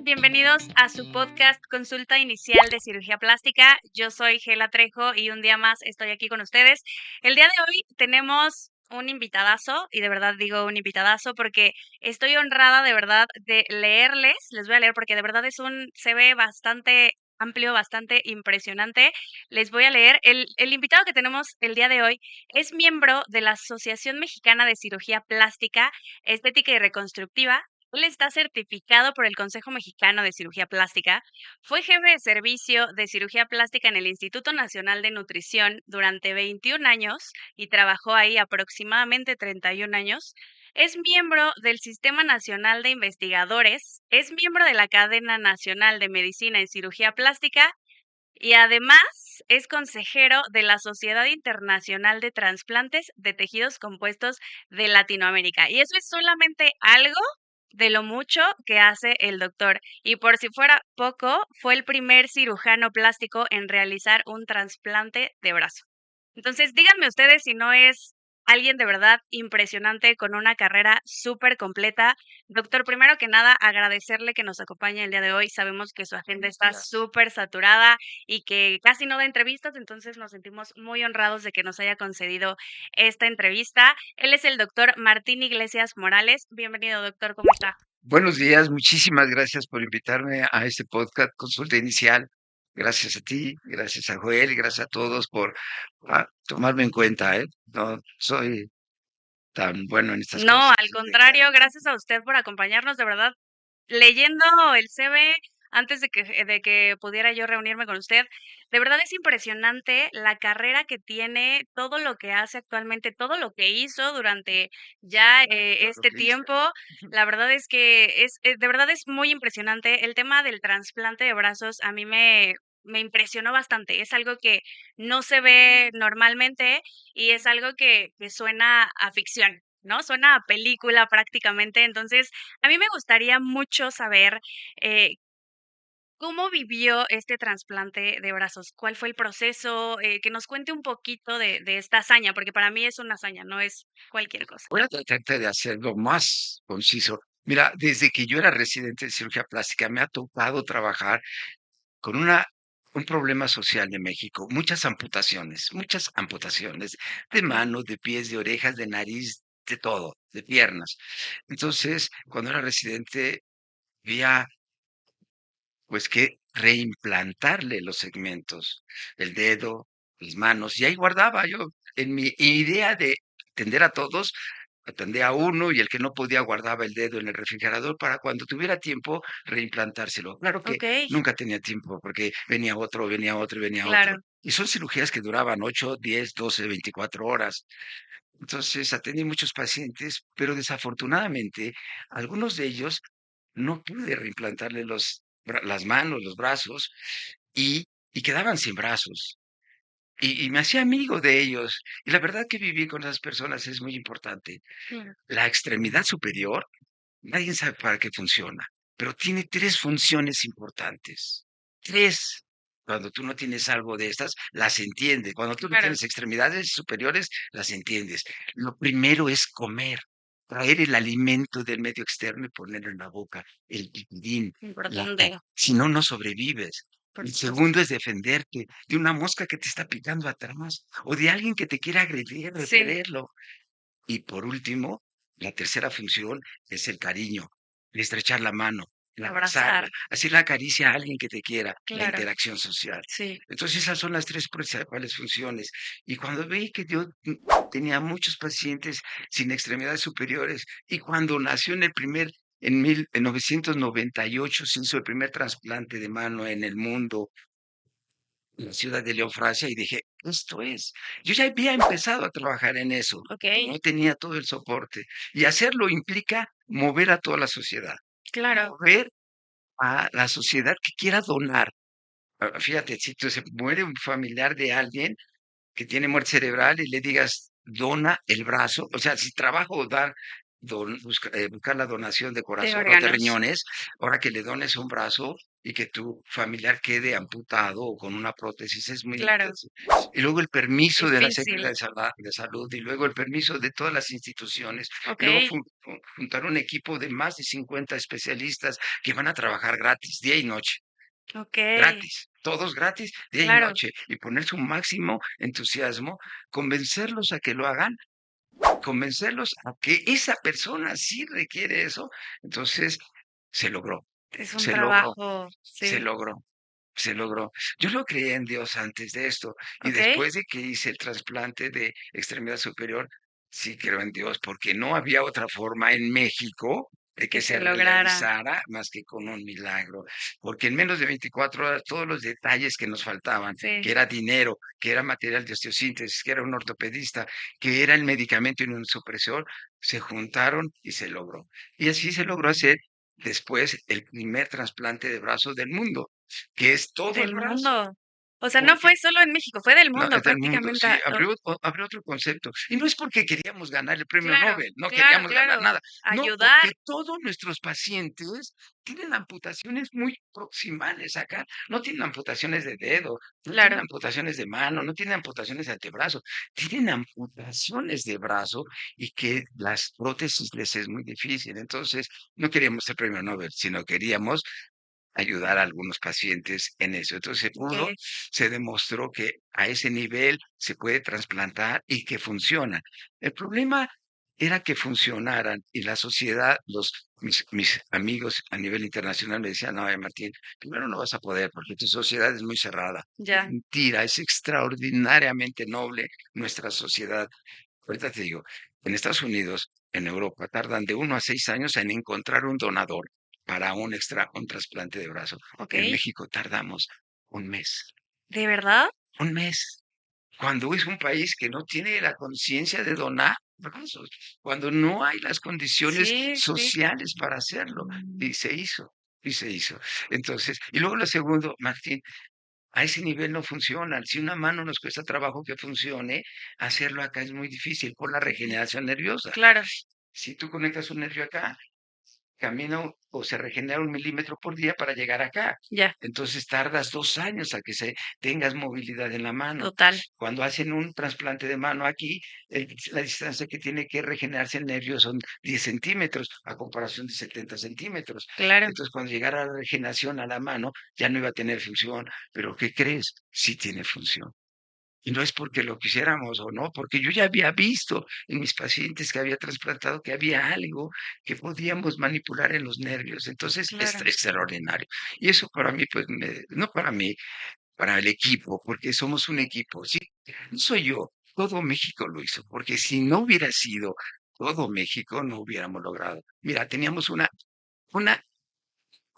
Bienvenidos a su podcast Consulta Inicial de Cirugía Plástica. Yo soy Gela Trejo y un día más estoy aquí con ustedes. El día de hoy tenemos un invitadazo, y de verdad digo un invitadazo porque estoy honrada de verdad de leerles. Les voy a leer porque de verdad se ve bastante amplio, bastante impresionante. Les voy a leer. El invitado que tenemos el día de hoy es miembro de la Asociación Mexicana de Cirugía Plástica, Estética y Reconstructiva. Él está certificado por el Consejo Mexicano de Cirugía Plástica, fue jefe de servicio de cirugía plástica en el Instituto Nacional de Nutrición durante 21 años y trabajó ahí aproximadamente 31 años. Es miembro del Sistema Nacional de Investigadores, es miembro de la Cadena Nacional de Medicina en Cirugía Plástica y además es consejero de la Sociedad Internacional de Transplantes de Tejidos Compuestos de Latinoamérica. Y eso es solamente algo de lo mucho que hace el doctor. Y por si fuera poco, fue el primer cirujano plástico en realizar un trasplante de brazo. Entonces, díganme ustedes si no es alguien de verdad impresionante con una carrera súper completa. Doctor, primero que nada, agradecerle que nos acompañe el día de hoy. Sabemos que su agenda está Gracias. súper saturada y que casi no da entrevistas, entonces nos sentimos muy honrados de que nos haya concedido esta entrevista. Él es el doctor Martín Iglesias Morales. Bienvenido, doctor, ¿cómo está? Buenos días, muchísimas gracias por invitarme a este podcast Consulta Inicial. Gracias a ti, gracias a Joel, gracias a todos por tomarme en cuenta, ¿eh? No soy tan bueno en estas No, cosas. al contrario, gracias a usted por acompañarnos, de verdad. Leyendo el CV antes de que pudiera yo reunirme con usted, de verdad es impresionante la carrera que tiene, todo lo que hace actualmente, todo lo que hizo durante ya Lo este que hice. tiempo. La verdad es que de verdad es muy impresionante. El tema del trasplante de brazos a mí me impresionó bastante. Es algo que no se ve normalmente y es algo que suena a ficción, ¿no? Suena a película prácticamente. Entonces, a mí me gustaría mucho saber, eh, ¿cómo vivió este trasplante de brazos? ¿Cuál fue el proceso? Que nos cuente un poquito de esta hazaña, porque para mí es una hazaña, no es cualquier cosa. Voy a tratar de hacerlo más conciso. Mira, desde que yo era residente de cirugía plástica, me ha tocado trabajar con un problema social de México, muchas amputaciones de Okey, manos, de pies, de orejas, de nariz, de todo, de piernas. Entonces, cuando era residente, había pues que reimplantarle los segmentos, el dedo, las manos, y ahí guardaba yo, en mi idea de atender a todos, atendía a uno y el que no podía guardaba el dedo en el refrigerador para cuando tuviera tiempo reimplantárselo. Claro que okey, nunca tenía tiempo porque venía otro, venía otro y venía otro. claro. Y son cirugías que duraban 8, 10, 12, 24 horas. Entonces atendí muchos pacientes, pero desafortunadamente algunos de ellos no pude reimplantarle las manos, los brazos y, y quedaban sin brazos. Y me hacía amigo de ellos. Y la verdad que vivir con esas personas es muy importante. Claro. La extremidad superior, nadie sabe para qué funciona, pero tiene tres funciones importantes. Tres. Cuando tú no tienes algo de estas, las entiendes. Cuando tú no Claro, tienes extremidades superiores, las entiendes. Lo primero es comer, traer el alimento del medio externo y ponerlo en la boca, el pipidín, importante, si no, no sobrevives. por El supuesto. segundo es defenderte de una mosca que te está picando atrás o de alguien que te quiere agredir, Sí, reprenderlo. Y por último, la tercera función es el cariño, el estrechar la mano, el abrazarla, abrazar, hacer la caricia a alguien que te quiera, la claro, interacción social. sí. Entonces esas son las tres principales funciones. Y cuando vi que yo tenía muchos pacientes sin extremidades superiores y cuando nació en 1998 se hizo el primer trasplante de mano en el mundo, en la ciudad de León, Francia, y dije, esto es. Yo ya había empezado a trabajar en eso, Okey, no tenía todo el soporte. Y hacerlo implica mover a toda la sociedad, claro, mover a la sociedad que quiera donar. Fíjate, si se muere un familiar de alguien que tiene muerte cerebral y le digas, dona el brazo, o sea, si trabajo dar buscar la donación de De corazón o de órganos. riñones, ahora que le dones un brazo y que tu familiar quede amputado o con una prótesis es muy Claro, difícil. Y luego el permiso de la difícil. Secretaría de Salud y luego el permiso de todas las instituciones y luego Okey, juntar un equipo de más de 50 especialistas que van a trabajar gratis, día y noche. okey, Gratis, todos gratis, día y claro, noche, y poner su máximo entusiasmo, convencerlos a que lo hagan, convencerlos a que esa persona sí requiere eso. Entonces, se logró, es un se logró, trabajo, se sí, logró. Se logró. Yo no creía en Dios antes de esto, y okey, después de que hice el trasplante de extremidad superior, sí creo en Dios, porque no había otra forma en México de que que se se lograra. realizara más que con un milagro, porque en menos de 24 horas todos los detalles que nos faltaban, que Sí, era dinero, que era material de osteosíntesis, que era un ortopedista, que era el medicamento inmunosupresor, se juntaron y se logró. Y así se logró hacer después el primer trasplante de brazo del mundo, que es todo el del brazo, mundo. O sea, no porque fue solo en México, fue del no, mundo es del mundo, prácticamente. sí, abrió otro concepto. Y no es porque queríamos ganar el premio Claro, Nobel, no claro, queríamos ganar claro. nada, no, Ayudar, porque todos nuestros pacientes tienen amputaciones muy proximales acá, no tienen amputaciones de dedo, no tienen claro, amputaciones de mano, no tienen amputaciones de antebrazo, tienen amputaciones de brazo y que las prótesis les es muy difícil. Entonces, no queríamos el premio Nobel, sino queríamos ayudar a algunos pacientes en eso. Entonces se pudo, okey, se demostró que a ese nivel se puede trasplantar y que funciona. El problema era que funcionaran y la sociedad, mis amigos a nivel internacional me decían, no, Martín, primero no vas a poder porque tu sociedad es muy cerrada. ya, Mentira, es extraordinariamente noble nuestra sociedad. Ahorita te digo, en Estados Unidos, en Europa, tardan de 1 a 6 años en encontrar un donador para un trasplante de brazo. En okey. México tardamos un mes, ¿De verdad? un mes. Cuando es un país que no tiene la conciencia de donar brazos, cuando no hay las condiciones Sí, sí. sociales para hacerlo, y se hizo, y se hizo. Entonces, y luego lo segundo, Martín, a ese nivel no funcionan. Si una mano nos cuesta trabajo que funcione, hacerlo acá es muy difícil por la regeneración nerviosa. Claro, Si tú conectas un nervio acá, camina o se regenera 1 milímetro por día para llegar acá. ya, Entonces tardas 2 años a que tengas movilidad en la mano. total, Cuando hacen un trasplante de mano aquí, la distancia que tiene que regenerarse el nervio son 10 centímetros a comparación de 70 centímetros. claro, Entonces, cuando llegara la regeneración a la mano, ya no iba a tener función. Pero ¿qué crees? Sí tiene función. Y no es porque lo quisiéramos o no, porque yo ya había visto en mis pacientes que había trasplantado que había algo que podíamos manipular en los nervios. Entonces, es claro, extraordinario. Y eso para mí, pues, no para mí, para el equipo, porque somos un equipo. Sí, no soy yo, todo México lo hizo, porque si no hubiera sido todo México, no hubiéramos logrado. Mira, teníamos una,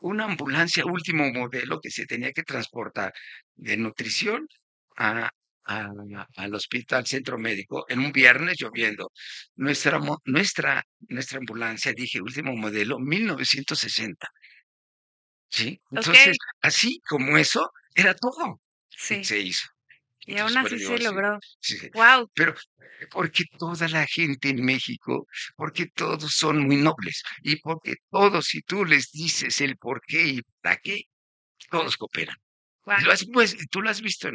una ambulancia último modelo que se tenía que transportar de nutrición a, a- al hospital centro médico en un viernes lloviendo. Nuestra ambulancia, dije, último modelo, 1960, ¿sí? Entonces, okey, así como eso, era todo. Y sí, se hizo. y aún Entonces, por así se Dios, sí, logró. sí, sí. Guau, Pero, porque toda la gente en México, porque todos son muy nobles y porque todos, si tú les dices el por qué y para qué, todos cooperan. Y guau. pues, tú lo has visto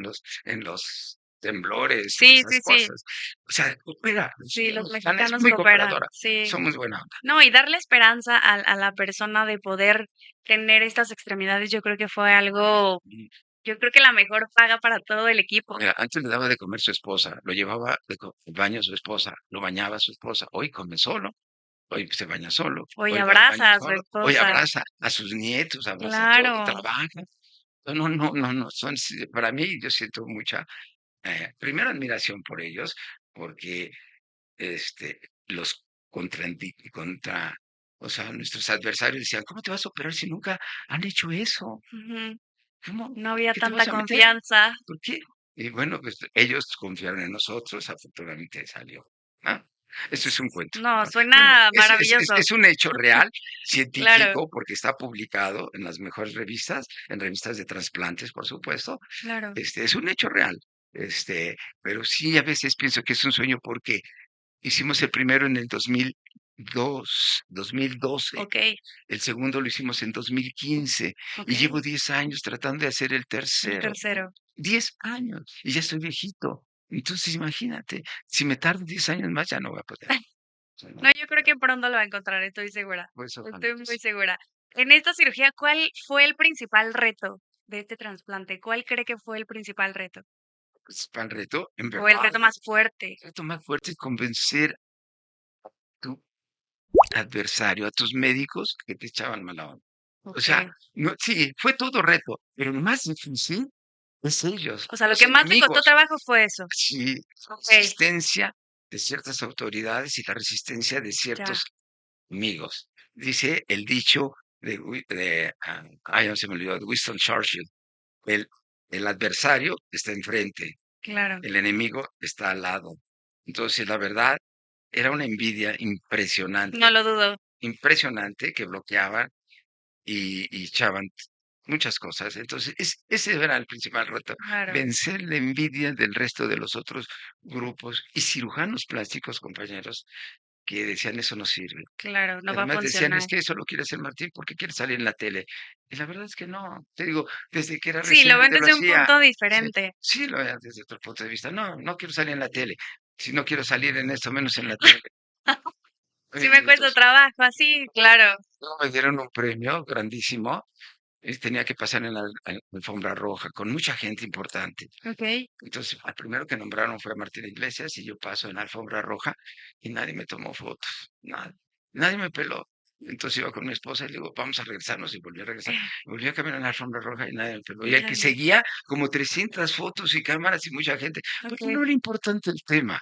en los temblores, en Sí, esas sí, sí, cosas. O sea, coopera. La sí, sociedad los mexicana es mexicanos muy cooperan, cooperadora. sí. Somos buena onda. No, y darle esperanza a la persona de poder tener estas extremidades, yo creo que fue algo, Mm, yo creo que la mejor paga para todo el equipo. Mira, antes le daba de comer su esposa, lo llevaba al baño a su esposa, lo bañaba a su esposa. Hoy come solo, hoy se baña solo, Hoy hoy va al baño abraza a su solo, hoy esposa. abraza a sus nietos, abraza a todo, Claro, trabaja. No, no, no, no, no, para mí yo siento mucha, primero admiración por ellos, porque los o sea, nuestros adversarios decían, ¿cómo te vas a operar si nunca han hecho eso? ujú. ¿Cómo? No había ¿Qué te tanta vas a meter? confianza. ¿Por qué? Y bueno, pues ellos confiaron en nosotros, afortunadamente salió, ¿no? Eso es un cuento, No, ¿no? Bueno, suena maravilloso. es un hecho real, Claro, científico, porque está publicado en las mejores revistas, en revistas de trasplantes, por supuesto. claro. Es un hecho real. Pero sí a veces pienso que es un sueño porque hicimos el primero en el 2000, 2012. Okey, El segundo lo hicimos en 2015 y llevo okey, 10 años tratando de hacer el el tercero. tercero. 10 años y ya estoy viejito. Entonces, imagínate, si me tardo 10 años más, ya no voy a poder. O sea, No, no, yo creo que pronto lo va a encontrar, estoy segura, pues ojalá estoy que muy sí. segura. En esta cirugía, ¿cuál fue el principal reto de este trasplante? ¿Cuál cree que fue el principal reto? Pues, para el reto, en O el verdad, reto más fuerte. el reto más fuerte es convencer a tu adversario, a tus médicos que te echaban mala onda. O sea, Okey. no, sí, fue todo reto, pero lo más difícil es ellos, O sea, lo los que más le costó enemigos. trabajo fue eso. Sí, la Okey, resistencia de ciertas autoridades y la resistencia de ya, ciertos amigos. Dice el dicho ay, no se me olvidó, de Winston Churchill, el, el adversario está enfrente, claro. el enemigo está al lado. Entonces, la verdad, era una envidia No impresionante, lo dudo, impresionante que bloqueaban y echaban muchas cosas. Entonces, ese era el principal reto, claro, vencer la envidia del resto de los otros grupos y cirujanos plásticos, compañeros, que decían: "Eso no sirve". claro, no Y va a además decían: "Es funcionar. que eso lo quiere hacer Martín porque quiere salir en la tele". Y la verdad es que no. Te digo, desde que era Sí, lo ven residente lo desde un hacía. punto Sí, diferente. sí lo veía desde otro punto de vista. No, no quiero salir en la tele. Si no quiero salir en esto, menos en la tele. Sí me cuesta Entonces, trabajo, así, claro. luego me dieron un premio grandísimo, tenía que pasar en la alfombra roja con mucha gente importante. Okey. Entonces, al primero que nombraron fue a Martín Iglesias y yo paso en la alfombra roja y nadie me tomó fotos, nadie me peló. Entonces iba con mi esposa y le digo, vamos a regresarnos y volví a regresar. Volví a caminar en la alfombra roja y nadie me peló. Y el que Nadie. seguía, como 300 fotos y cámaras y mucha gente, porque Okey, no era importante el tema.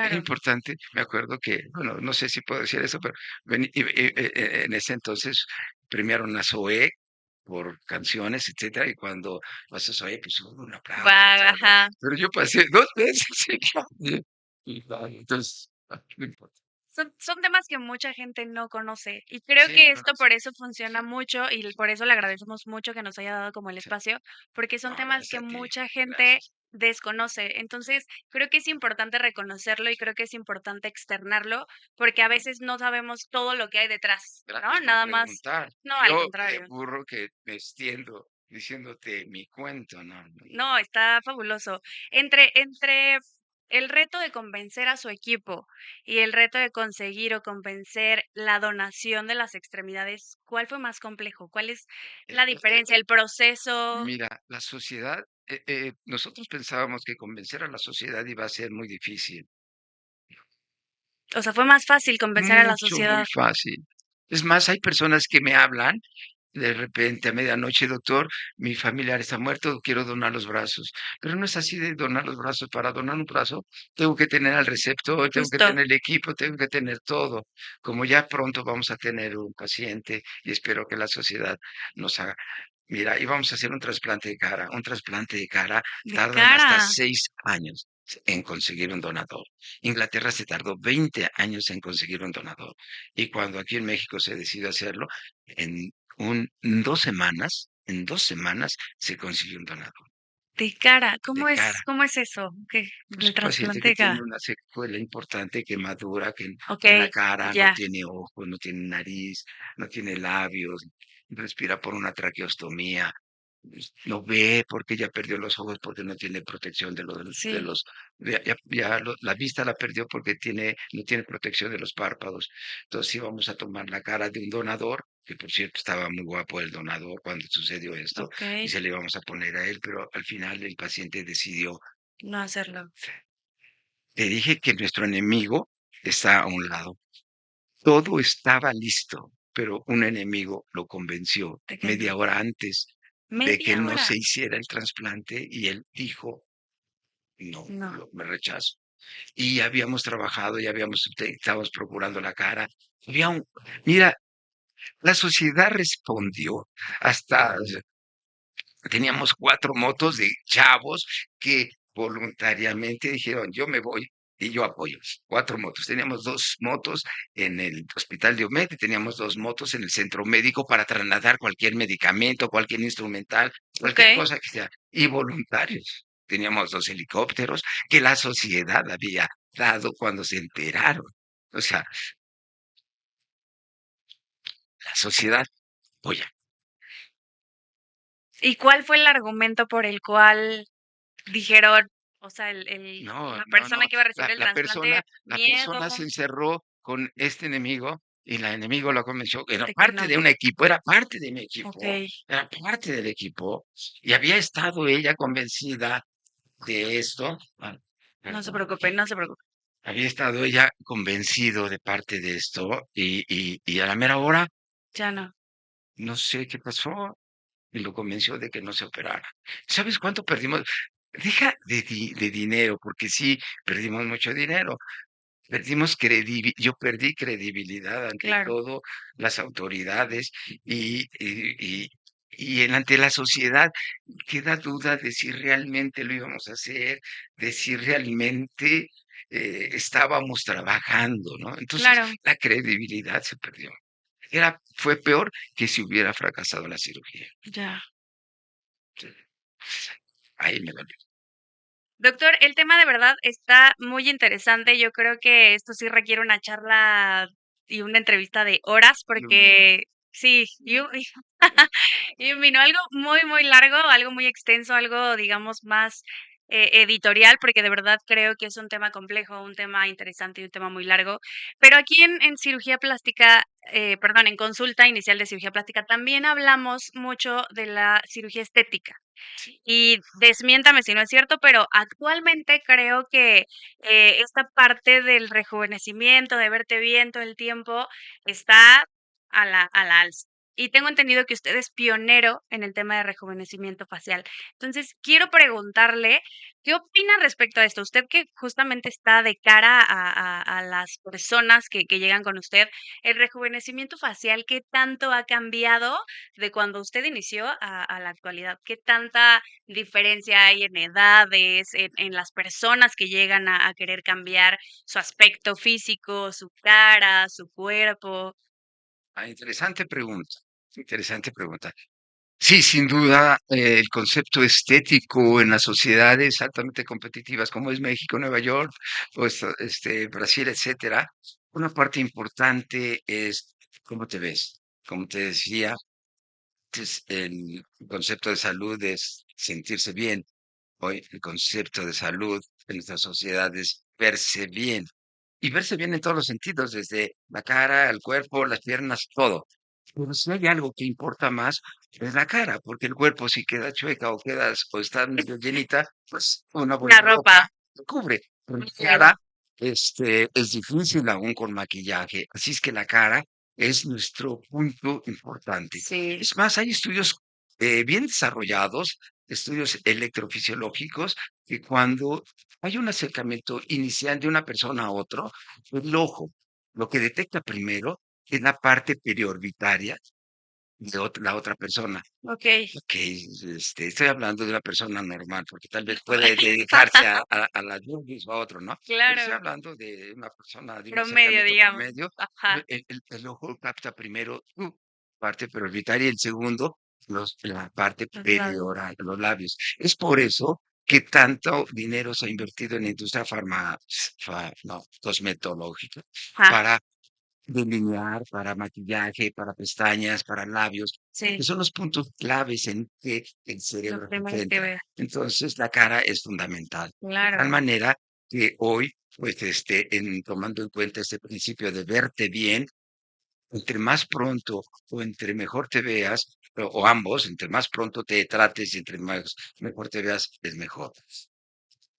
Era claro. importante, me acuerdo que, bueno, no sé si puedo decir eso, pero en ese entonces premiaron a Zoé por canciones, etcétera, y cuando pasó Zoé, pues hubo un aplauso y Guau, todo. ajá. Pero yo pasé 2 veces y claro, entonces, no importa. Son temas que mucha gente no conoce, y creo Sí, que no, esto por eso funciona mucho, y por eso le agradecemos mucho que nos haya dado como el sí, espacio, porque son no, temas que gracias a ti, mucha gente gracias. desconoce. Entonces, creo que es importante reconocerlo y creo que es importante externarlo, porque a veces no sabemos todo lo que hay detrás, ¿no? Gracias por Nada más preguntar. no, al Yo, contrario. burro que me extiendo diciéndote mi cuento, no, no, no. No, está fabuloso. Entre el reto de convencer a su equipo y el reto de conseguir o convencer la donación de las extremidades, ¿cuál fue más complejo? ¿Cuál es la Es que, diferencia, el proceso? mira, la sociedad, nosotros pensábamos que convencer a la sociedad iba a ser muy difícil. O sea, fue más fácil convencer a la Mucho, muy sociedad. fácil. Es más, hay personas que me hablan de repente a medianoche, doctor, mi familiar está muerto, quiero donar los brazos. Pero no es así de donar los brazos. Para donar un brazo, tengo que tener al receptor, tengo que Justo, tener el equipo, tengo que tener todo. Como ya pronto vamos a tener un paciente y espero que la sociedad nos haga. Mira, íbamos a hacer un trasplante de cara. Un trasplante de cara de tardan hasta cara. 6 años en conseguir un donador. Inglaterra se tardó 20 años en conseguir un donador. Y cuando aquí en México se decidió hacerlo, en 2 semanas, en 2 semanas se consiguió un donador De cara. de cara. Cómo es eso? ¿Qué? Pues El un paciente trasplante que de tiene cara. una secuela importante, quemadura, que en la Okey, cara no ya. tiene ojos, no tiene nariz, no tiene labios, respira por una traqueostomía, no ve porque ya perdió los ojos porque no tiene protección de Sí, los la vista la perdió porque no tiene protección de los párpados. Entonces íbamos a tomar la cara de un donador, que por cierto estaba muy guapo el donador cuando sucedió esto, y okey. se le íbamos a poner a él, pero al final el paciente decidió. No hacerlo. Te dije que nuestro enemigo está a un lado. Todo estaba listo, pero un enemigo lo convenció ¿De qué no? media hora antes de que ¿Media no hora? se hiciera el trasplante y él dijo, no, No. me rechazo. Y habíamos trabajado, estábamos procurando la cara. Había un, mira, la sociedad respondió hasta teníamos 4 motos de chavos que voluntariamente dijeron: "Yo me voy y yo apoyo". 4 motos. Teníamos 2 motos en el hospital de OMED y teníamos 2 motos en el centro médico para trasladar cualquier medicamento, cualquier instrumental, cualquier Okey. cosa que sea, y voluntarios. Teníamos 2 helicópteros que la sociedad había dado cuando se enteraron. O sea, la sociedad apoya. ¿Y cuál fue el argumento por el cual dijeron, o sea, No, la no, no. persona que iba a recibir La, el la trasplante, persona, la miedo persona se encerró con este enemigo y el enemigo lo convenció. Era de que parte no? de un equipo, era parte de mi equipo, Okey, era parte del equipo y había estado ella convencida de esto. no se Perdón. preocupe, no se preocupe. Había estado ella convencido de parte de esto y a la mera hora, Ya no. no sé qué pasó, y lo convenció de que no se operara. ¿Sabes cuánto perdimos? Deja de dinero, porque sí, perdimos mucho dinero. Yo perdí credibilidad ante Claro, todo las autoridades ante la sociedad queda duda de si realmente lo íbamos a hacer, de si realmente estábamos trabajando, ¿no? Entonces claro, la credibilidad se perdió. Fue peor que si hubiera fracasado la cirugía. ya. Sí. Ahí me dolió. Doctor, el tema de verdad está muy interesante. Yo creo que esto sí requiere una charla y una entrevista de horas, porque sí, y vino algo muy, muy largo, algo muy extenso, algo, digamos, más editorial, porque de verdad creo que es un tema complejo, un tema interesante y un tema muy largo. Pero aquí en cirugía plástica, perdón, en consulta inicial de cirugía plástica, también hablamos mucho de la cirugía estética. Y desmiéntame si no es cierto, pero actualmente creo que esta parte del rejuvenecimiento, de verte bien todo el tiempo, está a la alza. Y tengo entendido que usted es pionero en el tema de rejuvenecimiento facial. Entonces, quiero preguntarle, ¿qué opina respecto a esto? Usted que justamente está de cara a las personas que llegan con usted, el rejuvenecimiento facial, ¿qué tanto ha cambiado de cuando usted inició a la actualidad? ¿Qué tanta diferencia hay en edades, en las personas que llegan a querer cambiar su aspecto físico, su cara, su cuerpo? Interesante pregunta, interesante pregunta. Sí, sin duda, el concepto estético en las sociedades altamente competitivas como es México, Nueva York, pues Brasil, etcétera, una parte importante es cómo te ves. Como te decía, el concepto de salud es sentirse bien. Hoy el concepto de salud en nuestras sociedades verse bien. Y verse bien en todos los sentidos, desde la cara, el cuerpo, las piernas, todo. Pero si hay algo que importa más, es la cara, porque el cuerpo si queda chueca o está medio llenita, pues una La buena ropa. ropa lo cubre. Pero la Claro. cara, es difícil aún con maquillaje. Así es que la cara es nuestro punto importante. Sí, Es más, hay estudios bien desarrollados, estudios electrofisiológicos, que cuando hay un acercamiento inicial de una persona a otro, el ojo lo que detecta primero es la parte periorbitaria de la otra persona. okey. Que estoy hablando de una persona normal, porque tal vez puede dedicarse a las boobies o a otro, ¿no? Pero estoy Claro, hablando de una persona de un promedio, acercamiento digamos. promedio. Ajá, El ojo capta primero tu parte periorbitaria y el segundo la parte los labios. perioral, los labios. Es por eso que tanto dinero se ha invertido en la industria no, cosmetológica Ajá, para delinear, para maquillaje, para pestañas, para labios, que sí, son los puntos claves en que el lo cerebro se primero que centra. veo. Entonces, la cara es fundamental. De tal Claro, manera que hoy, pues, tomando en cuenta este principio de verte bien, entre más pronto o entre mejor te veas, o ambos, entre más pronto te trates y entre más mejor te veas, es mejor.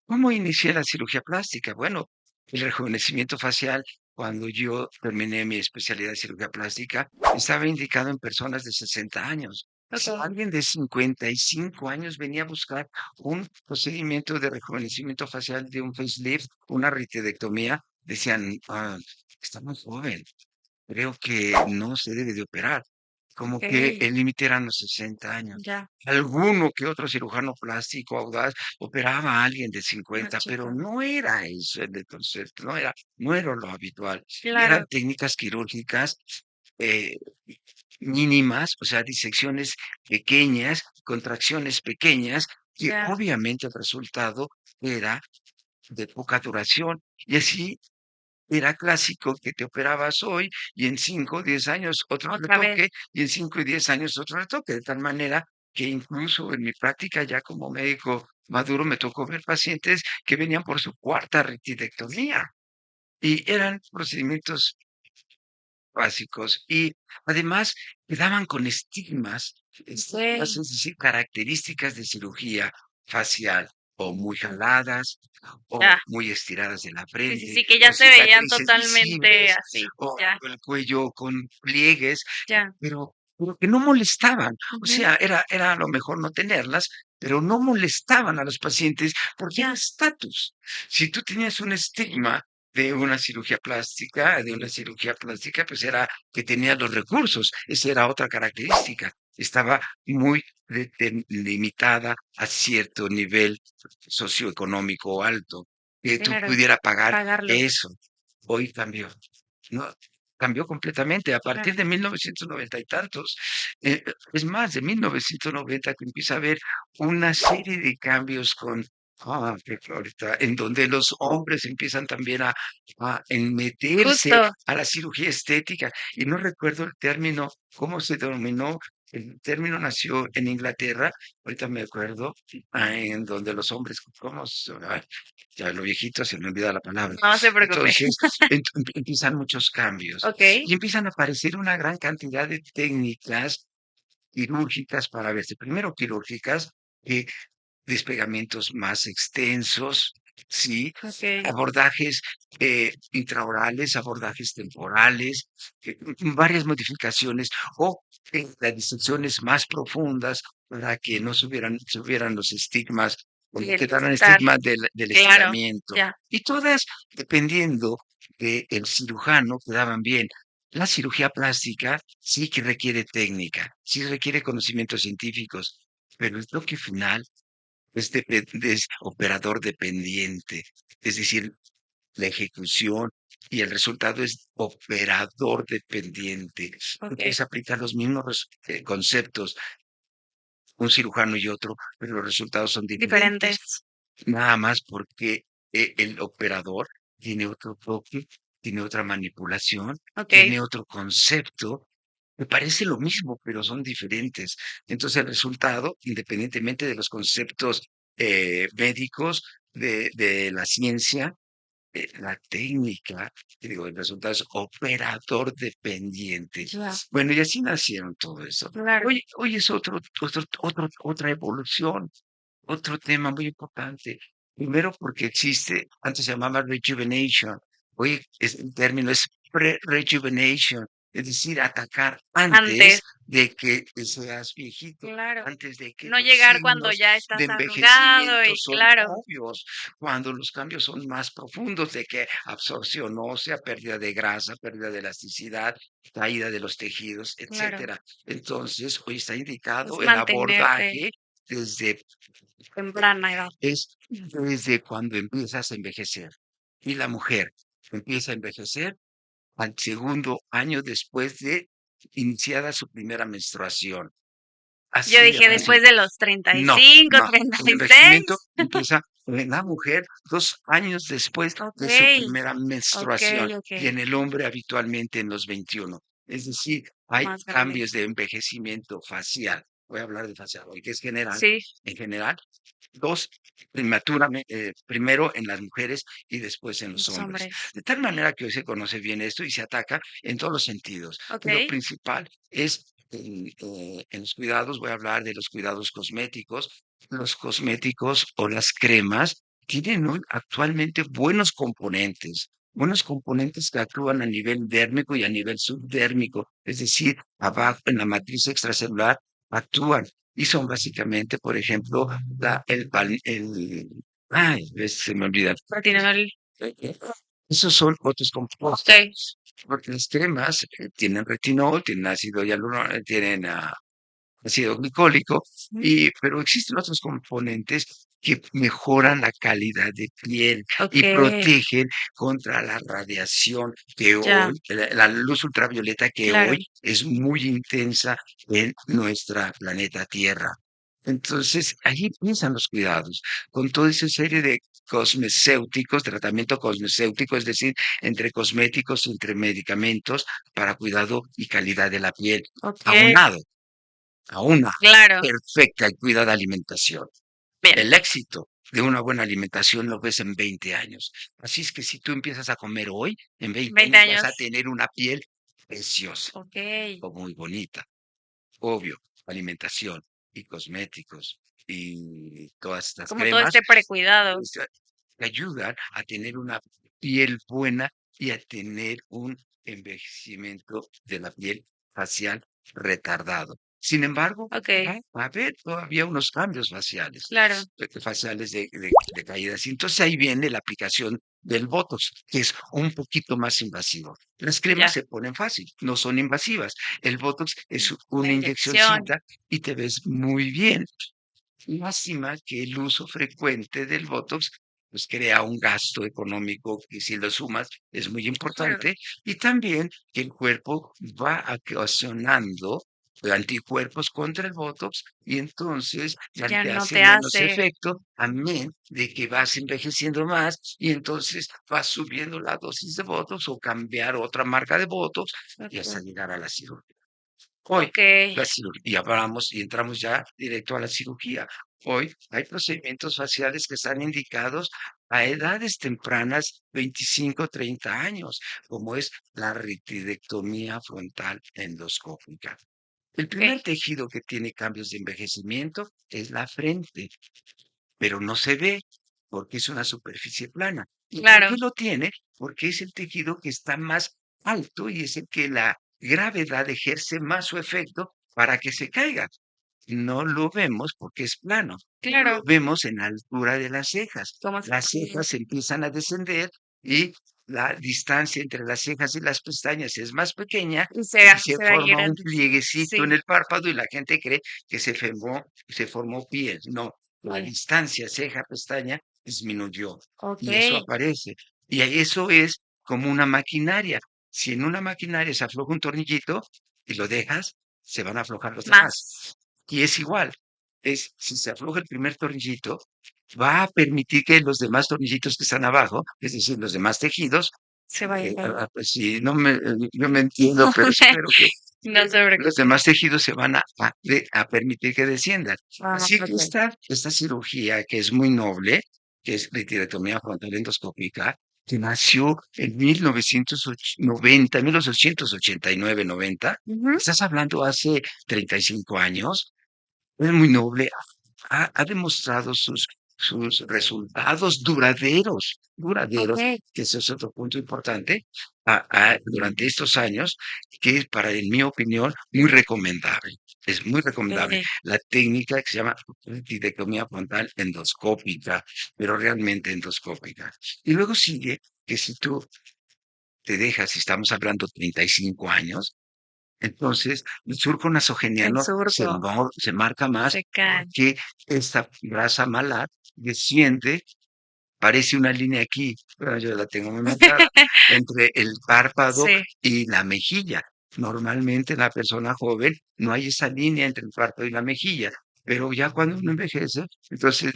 ¿Cómo inicié la cirugía plástica? Bueno, el rejuvenecimiento facial, cuando yo terminé mi especialidad de cirugía plástica, estaba indicado en personas de 60 años. Si okey. alguien de 55 años venía a buscar un procedimiento de rejuvenecimiento facial de un facelift, una ritidectomía, decían, está muy joven, creo que no se debe de operar. Como que Okey, el límite eran los 60 años. ya, Alguno que otro cirujano plástico audaz operaba a alguien de una 50, pero chica. no era eso el concepto, no era lo habitual. Y eran Claro, técnicas quirúrgicas eh, mínimas, o sea, disecciones pequeñas, contracciones pequeñas, que ya, obviamente el resultado era de poca duración. Y así era clásico que te operabas hoy y en 5 o 10 años otro Otra vez. retoque y en 5 y 10 años otro retoque, de tal manera que incluso en mi práctica ya como médico maduro me tocó ver pacientes que venían por su cuarta retidectomía y eran procedimientos básicos y además quedaban con estigmas, Okey. es decir, características de cirugía facial, o muy jaladas, o Ya. muy estiradas de la Sí, sí, frente, sí, que o ya se veían cicatrices totalmente visibles, así. o Ya, el cuello con pliegues, ya. pero que no molestaban. O Ujú. sea, era a lo mejor no tenerlas, pero no molestaban a los pacientes porque era Ya, estatus. Si tú tenías un estigma de una cirugía plástica, pues era que tenía los recursos, esa era otra característica. Estaba muy limitada a cierto nivel socioeconómico alto, que tú claro. pudiera pagar Pagarlo. eso. Hoy cambió, ¿no? Cambió completamente a partir Claro. de 1990 y tantos. Es más, de 1990 que empieza a haber una serie de cambios que ahorita, en donde los hombres empiezan también a meterse Justo. a la cirugía estética. Y no recuerdo el término, cómo se denominó. El término nació en Inglaterra, ahorita me acuerdo, en donde los hombres, ya lo viejito se me olvida la palabra. No se preocupe. Entonces, empiezan muchos cambios Okey. y empiezan a aparecer una gran cantidad de técnicas quirúrgicas para verse. Primero quirúrgicas, eh, despegamientos más extensos, ¿sí? Okey. Abordajes intraorales, abordajes temporales, varias modificaciones o las disecciones más profundas para que no subieran los estigmas o no Y el quedaran estar estigmas del claro. estiramiento. Ya. Y todas, dependiendo del cirujano, quedaban bien. La cirugía plástica sí que requiere técnica, sí requiere conocimientos científicos, pero el toque final es operador dependiente, es decir, la ejecución y el resultado es operador dependiente. Tú Okey. puedes aplicar los mismos conceptos, un cirujano y otro, pero los resultados son diferentes, Diferentes. nada más porque el operador tiene otro toque, tiene otra manipulación, Okey. tiene otro concepto. Me parece lo mismo, pero son diferentes. Entonces, el resultado, independientemente de los conceptos médicos, de la ciencia, la técnica, te digo, el resultado es operador dependiente. Ya. Bueno, y así nacieron todo eso. Claro. Hoy es otra evolución, otro tema muy importante. Primero porque existe, antes se llamaba rejuvenation, hoy el término es pre-rejuvenation, es decir, atacar Antes. antes de que seas viejito, Claro. antes de que No los llegar cuando signos ya de estás arrugado envejecimiento y son claro. obvios, cuando los cambios son más profundos, de que absorción ósea, pérdida de grasa, pérdida de elasticidad, caída de los tejidos, Claro. etcétera. Entonces, hoy está Es indicado el mantenerte abordaje desde temprana edad. es desde cuando empiezas a envejecer. Y la mujer empieza a envejecer al segundo año después de iniciada su primera menstruación. Yo Así de dije fácil. después de los treinta y No, cinco, no. treinta El y envejecimiento seis. empieza en la mujer 2 años después de su Okey. primera Okey, menstruación y okey. en el hombre habitualmente en los 21. Es decir, hay Más grande. cambios de envejecimiento facial. Voy a hablar de facial hoy, que es general. Sí, En general, 2 prematuramente, primero en las mujeres y después en los los hombres. hombres. De tal manera que hoy se conoce bien esto y se ataca en todos los sentidos. Lo Okey. principal es en los cuidados, voy a hablar de los cuidados cosméticos. Los cosméticos o las cremas tienen hoy actualmente buenos componentes que actúan a nivel dérmico y a nivel subdérmico, es decir, abajo en la matriz extracelular actúan y son básicamente, por ejemplo, se me olvida. Retinol. Esos son otros Okey. compuestos, porque las cremas tienen retinol, tienen ácido hialurónico, tienen ácido glicólico, Ujú. pero existen otros componentes que mejoran la calidad de piel y Okey. protegen contra la radiación que Ya, hoy, la luz ultravioleta que claro. hoy es muy intensa en nuestra planeta Tierra. Entonces, ahí empiezan los cuidados, con toda esa serie de cosmecéuticos, tratamiento cosmecéutico, es decir, entre cosméticos, entre medicamentos para cuidado y calidad de la piel, Okey, aunado a una claro, perfecta y cuidada alimentación. bien, El éxito de una buena alimentación lo ves en 20 años. Así es que si tú empiezas a comer hoy, en 20 20 años vas a años. tener una piel preciosa Okey, o muy bonita. Obvio, alimentación y cosméticos y todas estas como todo cremas, este precuidado. pues, te ayudan a tener una piel buena y a tener un envejecimiento de la piel facial retardado. Sin embargo, Okey, va a haber todavía unos cambios faciales, claro, faciales de caídas. Y entonces ahí viene la aplicación del Botox, que es un poquito más invasivo. Las cremas ya. se ponen fácil, no son invasivas. El Botox es La una inyección, inyeccioncita y te ves muy bien. Lástima que el uso frecuente del Botox pues crea un gasto económico que si lo sumas es muy claro, importante y también que el cuerpo va ocasionando anticuerpos contra el Botox y entonces ya ya te no hace te menos hace. efecto, amén de que vas envejeciendo más y entonces vas subiendo la dosis de Botox o cambiar otra marca de Botox y hasta Okey, llegar a la cirugía. Hoy, okey, la cirugía, hablamos y entramos ya directo a la cirugía. Hoy hay procedimientos faciales que están indicados a edades tempranas, 25, 30 años, como es la retidectomía frontal endoscópica. El okey, primer tejido que tiene cambios de envejecimiento es la frente, pero no se ve porque es una superficie plana. ¿Y por qué claro, lo tiene? Porque es el tejido que está más alto y es el que la gravedad ejerce más su efecto para que se caiga. No lo vemos porque es plano. Lo claro, vemos en la altura de las cejas. como si Las cejas empiezan a descender y la distancia entre las cejas y las pestañas es más pequeña y y se se va a ir forma un grandes. plieguecito en Sí, el párpado y la gente cree que se formó piel. No, la sí, distancia ceja-pestaña disminuyó y eso okey, aparece. Y eso es como una maquinaria. Si en una maquinaria se afloja un tornillito y lo dejas, se van a aflojar los demás. más, Y es igual, si se afloja el primer tornillito, va a permitir que los demás tornillitos que están abajo, es decir, los demás tejidos, se va a ir pues sí, no me entiendo, pero espero que no se los preocupe. demás tejidos se van a permitir que desciendan. Ah, Así que okey, esta cirugía, que es muy noble, que es la tirotomía frontal endoscópica, que nació en 1990, 1889, 90, ujú, estás hablando hace 35 años, es muy noble, ha demostrado sus resultados duraderos, okey, que ese es otro punto importante, durante estos años, que es para, en mi opinión, muy recomendable. Es muy recomendable. okey, La técnica que se llama retidectomía frontal endoscópica, pero realmente endoscópica. Y luego sigue que si tú te dejas, si estamos hablando 35 años, entonces, el surco el nasogeniano surco, se marca más se cae, porque esta grasa malar desciende, parece una línea aquí, pero yo la tengo muy marcada, entre el párpado sí, y la mejilla. Normalmente en la persona joven no hay esa línea entre el párpado y la mejilla, pero ya cuando uno envejece, entonces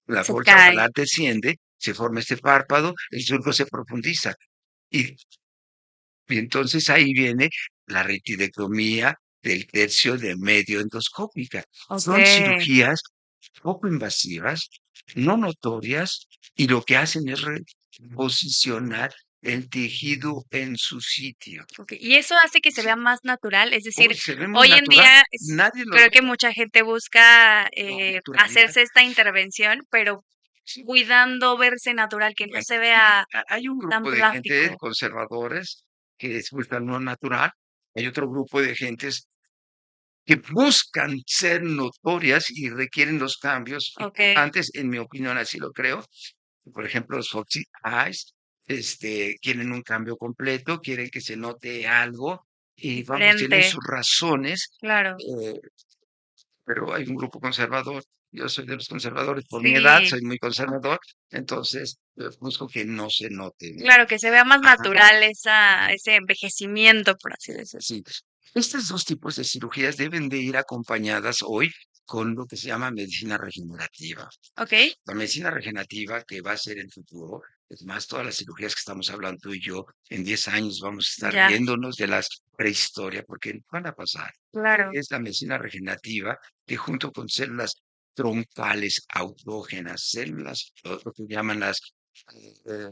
la se bolsa cae, malar desciende, se forma este párpado, el surco se profundiza. Y y entonces ahí viene la retidectomía del tercio de medio endoscópica. Son okey. cirugías poco invasivas, no notorias, y lo que hacen es reposicionar el tejido en su sitio. Okey, y eso hace que se Sí, vea más natural, es hoy decir, se ve muy hoy en natural, día nadie lo creo que nota, mucha gente busca, no, naturalidad. hacerse esta intervención, pero Sí, cuidando verse natural, que no bueno, se vea hay un tan grupo de gente plástico. conservadores que buscan lo natural, hay otro grupo de gentes que buscan ser notorias y requieren los cambios Okey, importantes, en mi opinión, así lo creo. Por ejemplo, los Foxy Eyes, quieren un cambio completo, quieren que se note algo y vamos, tienen diferente, sus razones, claro. eh, pero hay un grupo conservador. Yo soy de los conservadores por mi edad, Sí, soy muy conservador, entonces busco que no se note. claro, que se vea más Ajá. natural ese envejecimiento, por así decirlo. Sí, estas 2 tipos de cirugías deben de ir acompañadas hoy con lo que se llama medicina regenerativa. Ok, La medicina regenerativa que va a ser el futuro, es más, todas las cirugías que estamos hablando tú y yo, en 10 años vamos a estar ya, riéndonos de las prehistoria, porque van a pasar. claro. Es la medicina regenerativa que junto con células troncales autógenas, células, lo que llaman eh,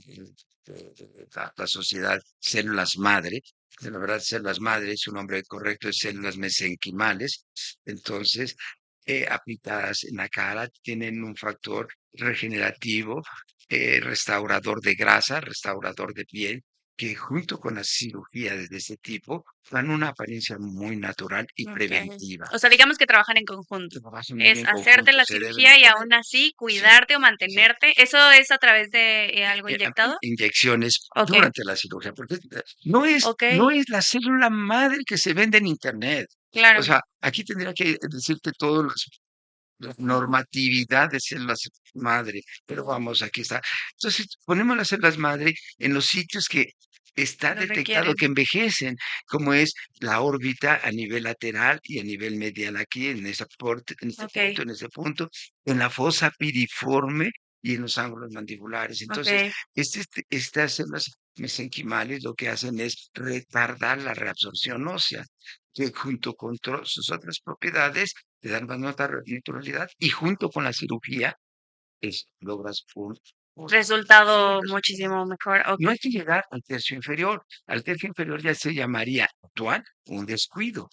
la sociedad células madre, que la verdad células madre, su nombre correcto es células mesenquimales, entonces aplicadas en la cara tienen un factor regenerativo, restaurador de grasa, restaurador de piel, que junto con las cirugías de este tipo dan una apariencia muy natural y Okay. preventiva. O sea, digamos que trabajan en conjunto. Trabajan muy Es en hacerte conjunto, la se deben de cirugía y poner. aún así Sí, cuidarte o sí. mantenerte. ¿Eso es a través de algo inyectado? Inyecciones Okay, durante la cirugía, porque no okay, es la célula madre que se vende en Internet. O claro. sea, aquí tendría que decirte todos los la normatividad de células madre, pero vamos, aquí está. Entonces, ponemos las células madre en los sitios que está Lo detectado requieren. que envejecen, como es la órbita a nivel lateral y a nivel medial aquí, Okay, en este punto, en la fosa piriforme y en los ángulos mandibulares. Entonces, okay. estas células mesenquimales lo que hacen es retardar la reabsorción ósea, que junto con sus otras propiedades te dan más naturalidad y junto con la cirugía logras un Resultado resultado. muchísimo mejor. No hay Okay. que llegar al tercio inferior. Al tercio inferior ya se llamaría actual un descuido,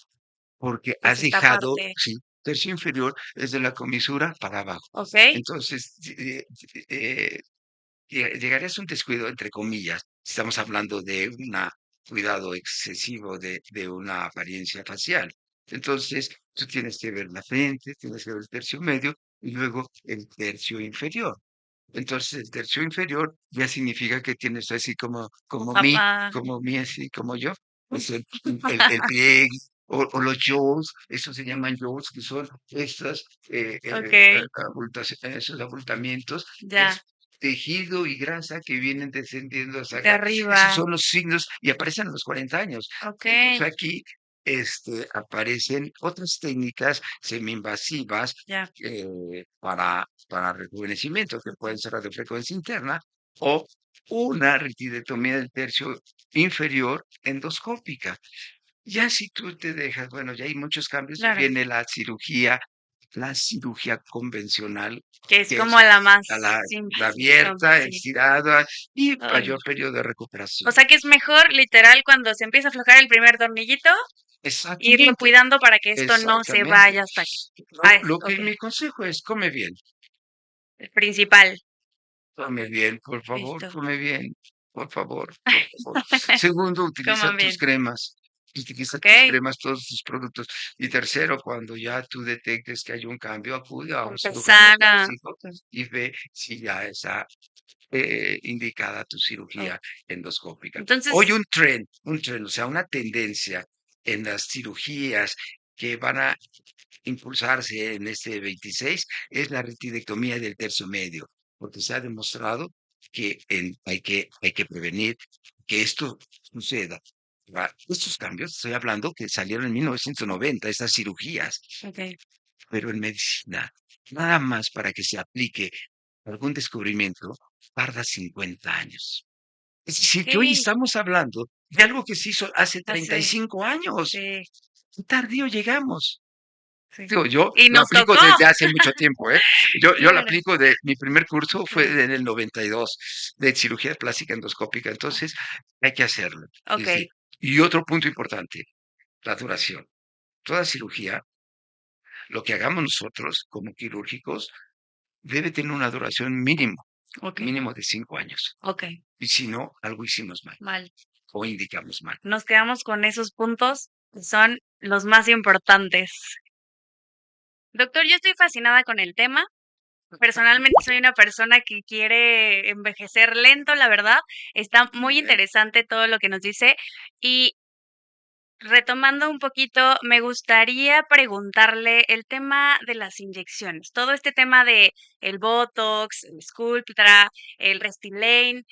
porque Es has esta dejado, parte. sí, tercio inferior es de la comisura para abajo. Okay, Entonces, llegarías a un descuido, entre comillas, si estamos hablando de un cuidado excesivo de una apariencia facial. Entonces, tú tienes que ver la frente, tienes que ver el tercio medio y luego el tercio inferior. Entonces, el tercio inferior ya significa que tienes así como papá. como mí, así como yo, pues el pliegue o los jaws, estos se llaman jaws, que son estas, Okay, esos abultamientos, ya. tejido y grasa que vienen descendiendo hasta De acá. Esos arriba. son los signos y aparecen a los 40 años. Entonces Okay, aquí aparecen otras técnicas semi-invasivas ya. para rejuvenecimiento, que pueden ser radiofrecuencia interna o una retidectomía del tercio inferior endoscópica. Ya si tú te dejas, bueno, ya hay muchos cambios, ya Claro. viene la cirugía convencional, Que es que como es la más la, simple. la Como abierta, sí. estirada y Ay. mayor periodo de O recuperación. sea que es mejor, literal, cuando se empieza a aflojar el primer tornillito, irlo Exactamente, cuidando para que esto no se exactamente. vaya hasta Lo que ok, mi consejo es, come bien, el principal. come bien, por favor, Listo. come bien, por favor, por favor. Segundo, utiliza Coman tus bien. cremas. Utiliza Ok. tus cremas, todos tus productos. Y tercero, cuando ya tú detectes que hay un cambio, acude a un cirujano Empezar a. plástico y ve si ya está indicada tu Oh. cirugía endoscópica. Hoy Entonces, un tren, o sea, una tendencia en las cirugías que van a impulsarse en este 26 es la retidectomía del tercio medio, porque se ha demostrado que hay que prevenir que esto suceda. Estos cambios, estoy hablando que salieron en 1990, estas cirugías, ok. pero en medicina, nada más para que se aplique algún descubrimiento, tarda 50 años. Es decir, que hoy Ok. estamos hablando de algo que se hizo hace treinta y Hace. cinco años. Sí, Qué tardío llegamos. sí. Digo, yo Y lo nos aplico tocó. desde hace mucho tiempo, ¿eh? Yo lo Claro. aplico mi primer curso fue Sí. en el 92 de cirugía plástica endoscópica, entonces hay que hacerlo. Es Ok. decir, y otro punto importante, la duración. Toda cirugía, lo que hagamos nosotros como quirúrgicos, debe tener una duración Ok. mínimo de 5 años. Ok. Y si no, algo hicimos mal Mal. o indicamos mal. Nos quedamos con esos puntos que son los más importantes. Doctor, yo estoy fascinada con el tema. Personalmente soy una persona que quiere envejecer lento, la verdad. Está muy Bien. interesante todo lo que nos dice y retomando un poquito, me gustaría preguntarle el tema de las inyecciones, todo este tema de el Botox, el Sculptra, el Restylane,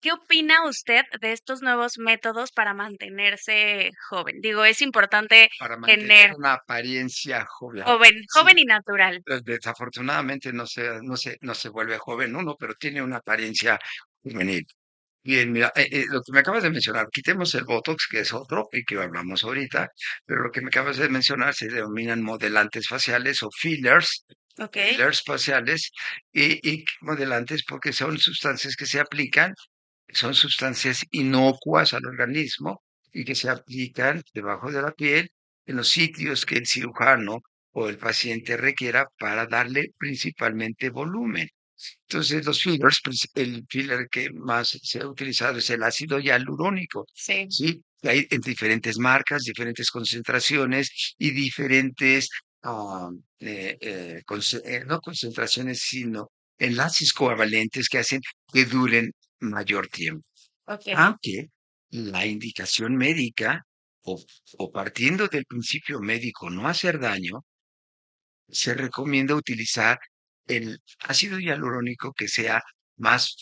¿qué opina usted de estos nuevos métodos para mantenerse joven? Digo, es importante para mantener tener una apariencia jovial. joven, Sí, joven y natural. desafortunadamente no se vuelve joven uno, pero tiene una apariencia juvenil. Bien, mira, lo que me acabas de mencionar, quitemos el Botox, que es otro y que hablamos ahorita, pero lo que me acabas de mencionar se denominan modelantes faciales o fillers, Ok, fillers faciales, y modelantes porque son sustancias que se aplican, son sustancias inocuas al organismo y que se aplican debajo de la piel en los sitios que el cirujano o el paciente requiera para darle principalmente volumen. Entonces, los fillers, pues, el filler que más se ha utilizado es el ácido hialurónico, sí, ¿sí? Hay en diferentes marcas, diferentes concentraciones y diferentes, no concentraciones, sino enlaces covalentes que hacen que duren mayor tiempo. ok, Aunque la indicación médica, o, o partiendo del principio médico no hacer daño, se recomienda utilizar el ácido hialurónico que sea más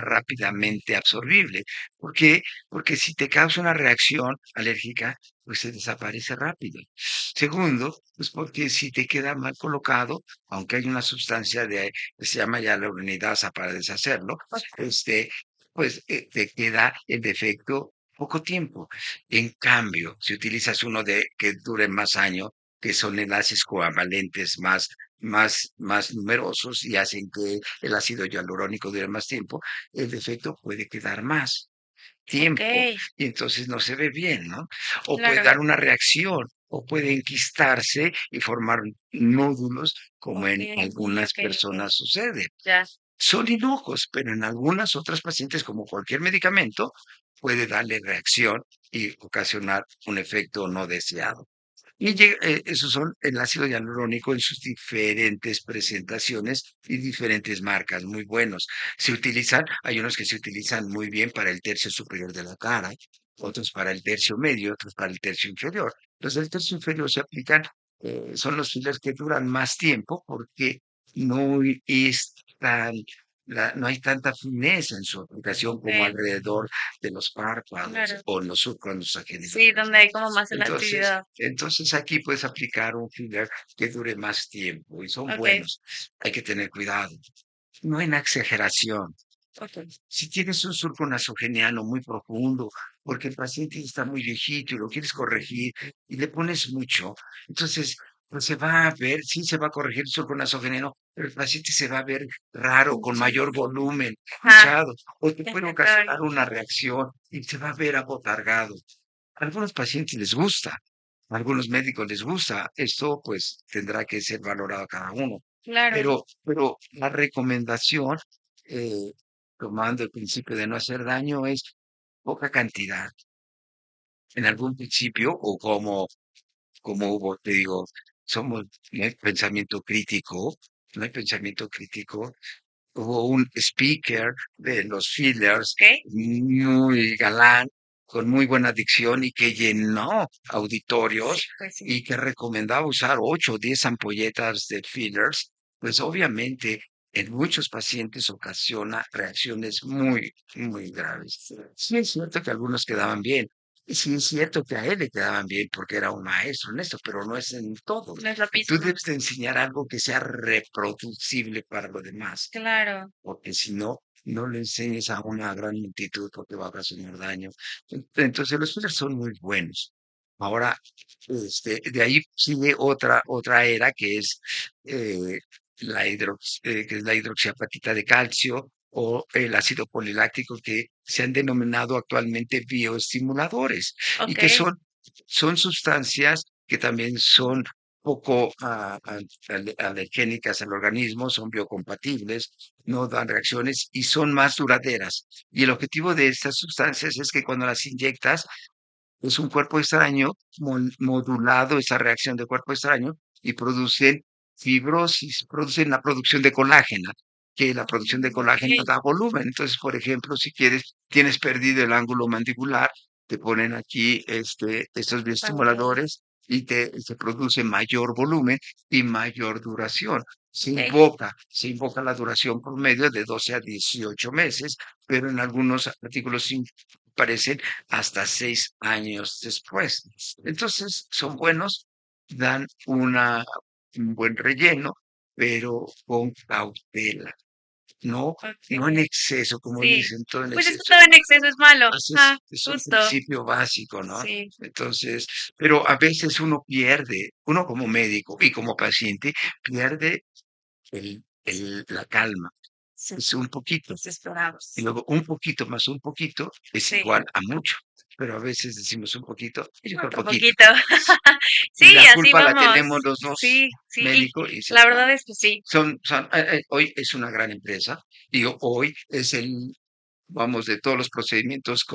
rápidamente absorbible. ¿Por qué? Porque si te causa una reacción alérgica, pues se desaparece rápido. Segundo, pues porque si te queda mal colocado, aunque hay una sustancia que se llama hialuronidasa para deshacerlo, este, pues te queda el defecto poco tiempo. En cambio, si utilizas uno que dure más años, que son enlaces covalentes más numerosos y hacen que el ácido hialurónico dure más tiempo, el defecto puede quedar más ok, tiempo y entonces no se ve bien, ¿no? O puede claro, dar una reacción, o puede enquistarse y formar nódulos, como ok, en algunas ok, ok, personas sucede. ya, Son inocuos, pero en algunas otras pacientes, como cualquier medicamento, puede darle reacción y ocasionar un efecto no deseado. Y esos son el ácido hialurónico en sus diferentes presentaciones y diferentes marcas, muy buenos. Hay unos que se utilizan muy bien para el tercio superior de la cara, otros para el tercio medio, otros para el tercio inferior. Los del tercio inferior se aplican, son los fillers que duran más tiempo porque no es tan, no hay tanta fineza en su aplicación como ok, alrededor de los párpados claro. o en los surcos Sí, genitales. donde hay como más Entonces, elasticidad. entonces aquí puedes aplicar un filler que dure más tiempo y son Ok, buenos. Hay que tener cuidado. No en exageración. ok, Si tienes un surco nasogeniano muy profundo, porque el paciente está muy viejito y lo quieres corregir y le pones mucho, entonces pues se va a ver, sí se va a corregir el surco nasogeniano, pero el paciente se va a ver raro, con mayor volumen, ajá, hinchado, o te puede ay, ocasionar una reacción y se va a ver abotargado. A algunos pacientes les gusta, a algunos médicos les gusta. Esto pues tendrá que ser valorado cada uno. claro, Pero la recomendación, eh, tomando el principio de no hacer daño, es poca cantidad. En algún principio, o como hubo, te digo, no hay pensamiento crítico, no hay pensamiento crítico. Hubo un speaker de los fillers ok, muy galán, con muy buena dicción y que llenó auditorios pues sí, y que recomendaba usar 8 o 10 ampolletas de fillers, pues obviamente en muchos pacientes ocasiona reacciones muy graves. Sí es cierto que algunos quedaban bien. Y sí es cierto que a él le quedaban bien porque era un maestro en esto, pero no es en todos. no es lo Tú mismo. debes de enseñar algo que sea reproducible para los demás, Claro, porque si no, no le enseñes a una gran multitud porque va a ocasionar daño. Entonces, los fillers son muy buenos. Ahora, de ahí sigue otra era que es eh, que es la hidroxiapatita de calcio o el ácido poliláctico que se han denominado actualmente bioestimuladores y ok, que son sustancias que también son poco alergénicas al organismo, son biocompatibles, no dan reacciones y son más duraderas. Y el objetivo de estas sustancias es que cuando las inyectas, es un cuerpo extraño modulado, esa reacción de cuerpo extraño, y producen fibrosis, producen la producción de colágeno, que la producción de ok, colágeno da volumen. Entonces, por ejemplo, si tienes perdido el ángulo mandibular, te ponen aquí estos Ok, bioestimuladores y se produce mayor volumen y mayor duración. ok. Se invoca la duración promedio de 12 a 18 meses, pero en algunos artículos sí parecen hasta 6 años después. Entonces, son buenos, dan un buen relleno, pero con cautela, no, no en Ok. exceso, como Sí. dicen, todo en Pues es que exceso todo en exceso es malo. Ah, es un justo. principio básico, ¿no? Sí. Entonces, pero a veces uno como médico y como paciente, pierde la calma. Es un poquito. Y Desesperados. luego un poquito más un poquito es Sí. igual a mucho. Pero a veces decimos un poquito y otro Otro poquito. poquito. Y Sí, la así culpa la tenemos vamos. los dos, Sí, sí. Y médico y la cirujano. verdad es que sí. Hoy es una gran empresa. Digo, hoy es vamos, de todos los procedimientos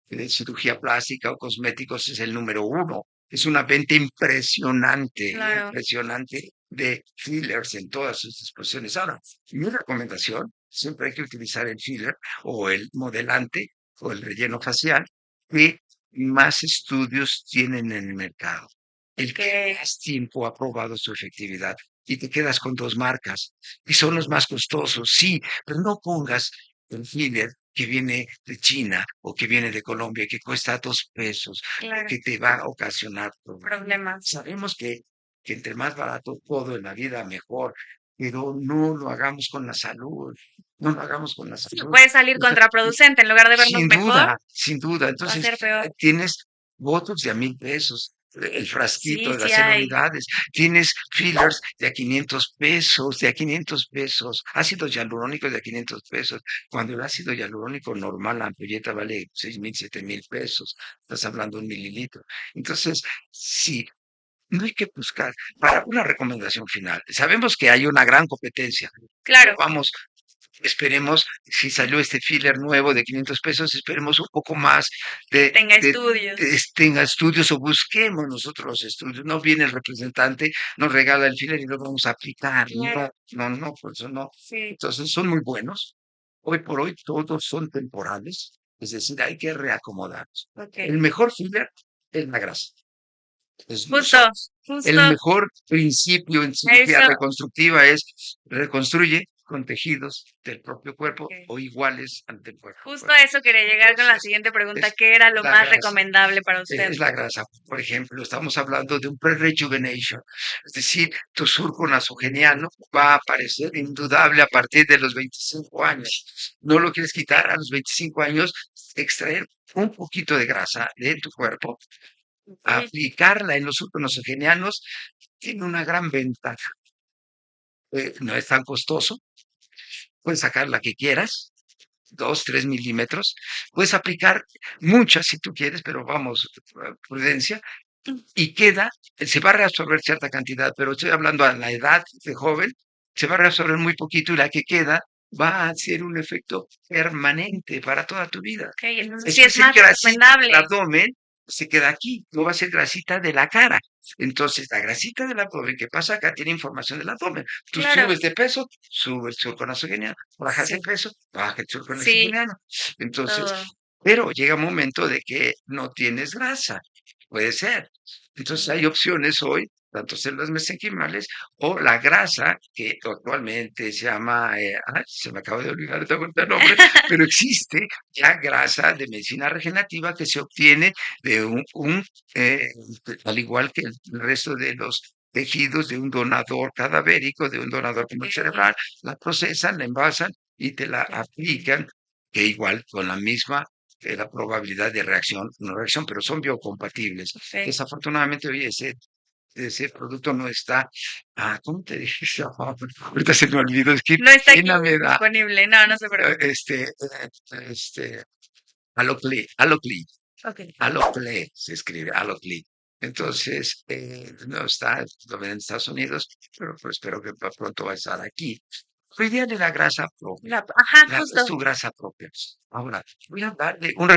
de cirugía plástica o cosméticos, es el número uno. Es una venta impresionante, Claro. impresionante de fillers en todas sus exposiciones. Ahora, mi recomendación, siempre hay que utilizar el filler o el modelante o el relleno facial que más estudios tienen en el mercado. El Ok. que más tiempo ha probado su efectividad y te quedas con dos marcas y son los más costosos, sí, pero no pongas el filler que viene de China o que viene de Colombia, que cuesta 2 pesos, Claro. que te va a ocasionar problemas. Problemas. Sabemos que entre más barato todo en la vida, mejor, pero no lo hagamos con la salud, no lo hagamos con la Sí, salud. puede salir Entonces, contraproducente. En lugar de vernos sin mejor, duda, sin duda. va a Entonces, ser peor. tienes Botox de a 1,000 pesos, el frasquito Sí, de sí las 100 hay. unidades, tienes fillers de a 500 pesos, de a 500 pesos, ácido hialurónico de a 500 pesos. Cuando el ácido hialurónico normal, la ampolleta vale 6,000, 7,000 pesos, estás hablando de 1 mililitro. Entonces, sí, no hay que buscar. Para una recomendación final, sabemos que hay una gran competencia, pero Claro. vamos, esperemos, si salió este filler nuevo de 500 pesos, esperemos un poco más Que de, tenga de, estudios. tenga estudios o busquemos nosotros los estudios. No viene el representante, nos regala el filler y lo vamos a aplicar. Claro. No, no, no, por eso no. Sí. Entonces son muy buenos. Hoy por hoy todos son temporales, es decir, hay que reacomodarnos. El Ok. mejor filler es la grasa, es Justo, nosotros. El justo mejor principio en cirugía eso. reconstructiva es reconstruye con tejidos del propio cuerpo Ok. o iguales ante el cuerpo. Justo a eso quería llegar con la Entonces, siguiente pregunta. es ¿Qué era lo la más grasa. recomendable para usted? Es la grasa. Por ejemplo, estamos hablando de un pre-rejuvenation, es decir, tu surco nasogeniano va a aparecer indudable a partir de los 25 años. No lo quieres quitar a los 25 años, extraer un poquito de grasa de tu cuerpo, Ok. aplicarla en los surcos nasogenianos, tiene una gran ventaja. No es tan costoso, puedes sacar la que quieras, 2, 3 milímetros, puedes aplicar muchas si tú quieres, pero vamos, prudencia, y se va a reabsorber cierta cantidad, pero estoy hablando a la edad de joven, se va a reabsorber muy poquito y la que queda va a hacer un efecto permanente para toda tu vida. Ok, entonces sí Esto es es el más grasita del recomendable. abdomen, se queda aquí, no va a ser grasita de la cara. Entonces, la grasita del abdomen que pasa acá tiene información del abdomen. Tú Claro. subes de peso, sube el surco nasogeniano, bajas de Sí, peso, baja el surco sí, nasogeniano. Entonces, todo. pero llega un momento de que no tienes grasa, puede ser. Entonces hay opciones hoy, tanto células mesenquimales o la grasa, que actualmente se llama, se me acaba de olvidar el nombre, pero existe ya grasa de medicina regenerativa que se obtiene de eh, al igual que el resto de los tejidos de un donador cadavérico, de un donador tumor Ok, cerebral, la procesan, la envasan y te la aplican, que igual con la misma la probabilidad de reacción, no reacción, pero son biocompatibles. perfecto. Desafortunadamente hoy ese producto no está, ¿cómo te dije? Ahorita se me olvidó, es que No está aquí pena me da, disponible. No, no se preocupe. este, Alocli, Ok. Alocle se escribe, Alocle. Entonces, no está, lo ven en Estados Unidos, pero pues espero que pronto va a estar aquí. Lo ideal es la grasa propia. Ajá, Es justo. tu grasa propia. Ahora, voy a hablar de un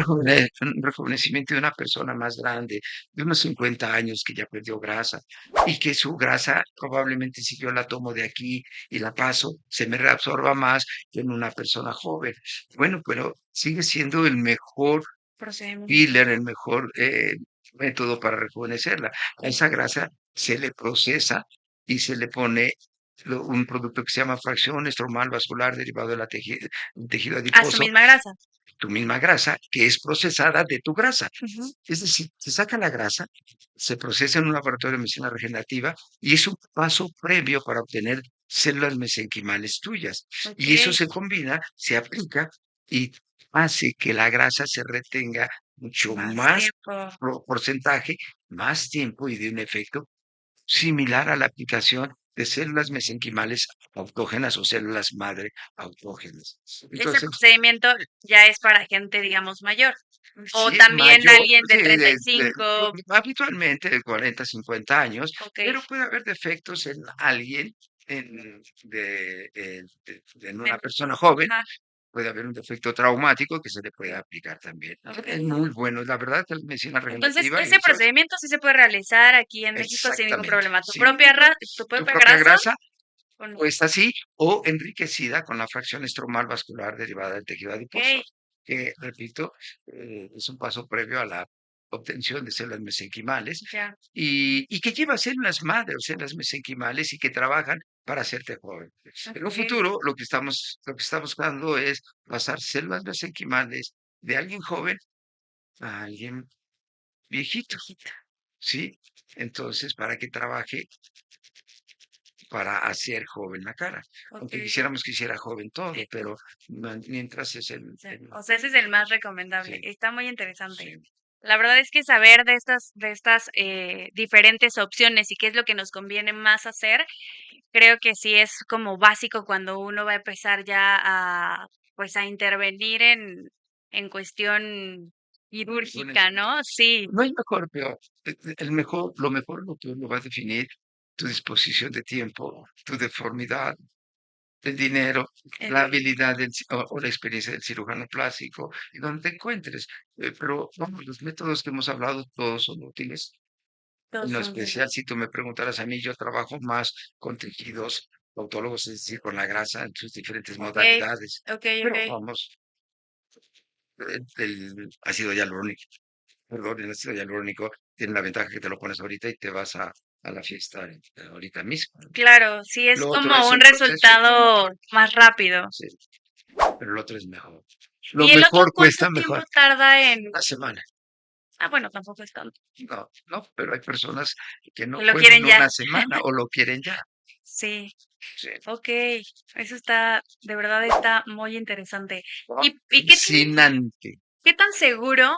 rejuvenecimiento de una persona más grande, de unos 50 años que ya perdió grasa y que su grasa probablemente si yo la tomo de aquí y la paso, se me reabsorba más que en una persona joven. Bueno, pero sigue siendo el mejor Procedimiento. filler, el mejor método para rejuvenecerla. A esa grasa se le procesa y se le pone un producto que se llama fracción estromal vascular derivado de tejido A su adiposo, misma grasa. tu misma grasa, que es procesada de tu grasa. Ujú. Es decir, se saca la grasa, se procesa en un laboratorio de medicina regenerativa y es un paso previo para obtener células mesenquimales tuyas. Y eso Ok. se combina, se aplica y hace que la grasa se retenga mucho Más más tiempo. porcentaje, más tiempo y de un efecto similar a la aplicación de células mesenquimales autógenas o células madre autógenas. Ese Entonces, procedimiento ya es para gente, digamos, mayor. O sí, también mayor, alguien de sí, 35. habitualmente de 40, 50 años, Ok. pero puede haber defectos en alguien, en una persona joven, Ajá. puede haber un defecto traumático que se le puede aplicar también. Es Ok. muy bueno, la verdad que la medicina Entonces, regenerativa y ese eso es procedimiento sí se puede realizar aquí en México sin ningún exactamente, problema. sin ningún Tu tu propia propia grasa grasa o no. pues así, o enriquecida con la fracción estromal vascular derivada del tejido adiposo, Ok, que, repito, es un paso previo a la obtención de células mesenquimales ya. y que lleva células madre o células mesenquimales y que trabajan para hacerte joven. En un Ok. futuro, lo que está buscando es pasar células mesenquimales de alguien joven a alguien viejito, Hijita. ¿sí? Entonces, para que trabaje para hacer joven la cara. Ok. Aunque quisiéramos que hiciera joven todo, Sí, pero mientras es sí. O sea, ese es el más recomendable. sí, Está muy interesante. sí. La verdad es que saber de estas diferentes opciones y qué es lo que nos conviene más hacer, creo que sí es como básico cuando uno va a empezar ya a, pues, a intervenir en cuestión quirúrgica, ¿no? Sí, No hay mejor, peor. El mejor, lo que uno va a definir, tu disposición de tiempo, tu deformidad, el dinero, la el, habilidad o la experiencia del cirujano plástico, y donde te encuentres. Pero vamos, los métodos que hemos hablado todos son útiles. En todos lo son especial, si tú me preguntaras a mí, yo trabajo más con tejidos autólogos, es decir, con la grasa en sus diferentes ok, modalidades. ok, ok. Pero vamos, el ácido hialurónico, perdón, el ácido hialurónico tiene la ventaja que te lo pones ahorita y te vas a la fiesta ahorita mismo. Claro, sí es Lo otro como es un un proceso, resultado más rápido. sí, pero lo otro es mejor. Lo ¿Y el otro mejor cuánto cuesta tiempo mejor. tarda en...? Una semana. Ah, bueno, tampoco es tanto. No, no, pero hay personas que no Que lo pueden quieren ya. una semana o lo quieren ya. Sí, Sí. ok. Eso está, de verdad está muy interesante. ¿No? Y Fascinante. qué tan seguro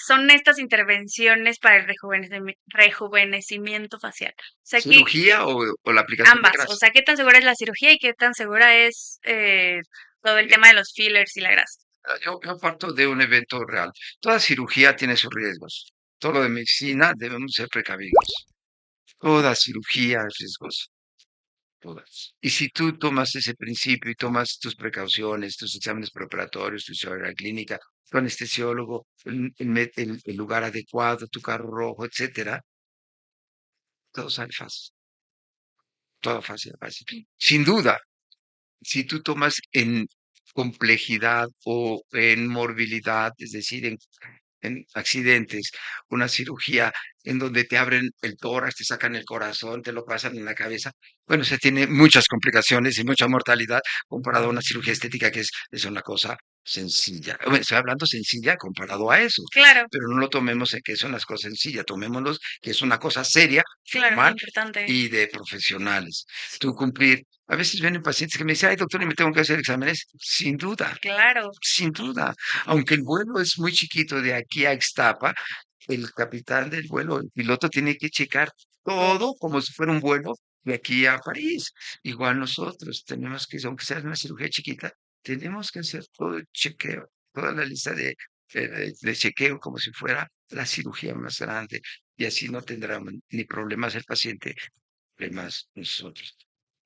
son estas intervenciones para el rejuvenecimiento facial? O sea, que ¿Cirugía o la aplicación de ambas, o grasa? sea, qué tan segura es la cirugía y qué tan segura es todo el tema de los fillers y la grasa. Yo parto de un evento real. Toda cirugía tiene sus riesgos. Todo lo de medicina debemos ser precavidos. Toda cirugía es riesgosa. Todas. Y si tú tomas ese principio y tomas tus precauciones, tus exámenes preparatorios, tu historia clínica, tu anestesiólogo, el lugar adecuado, tu carro rojo, etcétera, todo sale fácil. Todo fácil, fácil. Sin duda, si tú tomas en complejidad o en morbilidad, es decir, en accidentes, una cirugía en donde te abren el tórax, te sacan el corazón, te lo pasan en la cabeza. Bueno, se tiene muchas complicaciones y mucha mortalidad comparado a una cirugía estética que es una cosa sencilla. Bueno, estoy hablando sencilla comparado a eso, Claro, pero no lo tomemos en que es una cosa sencilla, tomémoslo que es una cosa seria, claro, muy formal importante. y de profesionales. Tú cumplir. A veces vienen pacientes que me dicen, ay, doctor, ¿y me tengo que hacer exámenes? Sin duda, Claro, sin duda, aunque el vuelo es muy chiquito de aquí a Ixtapa, el capitán del vuelo, el piloto tiene que checar todo. todo como si fuera un vuelo de aquí a París. Igual nosotros tenemos que, aunque sea una cirugía chiquita, tenemos que hacer todo el chequeo, toda la lista de chequeo como si fuera la cirugía más grande. Y así no tendrá ni problemas el paciente, problemas nosotros.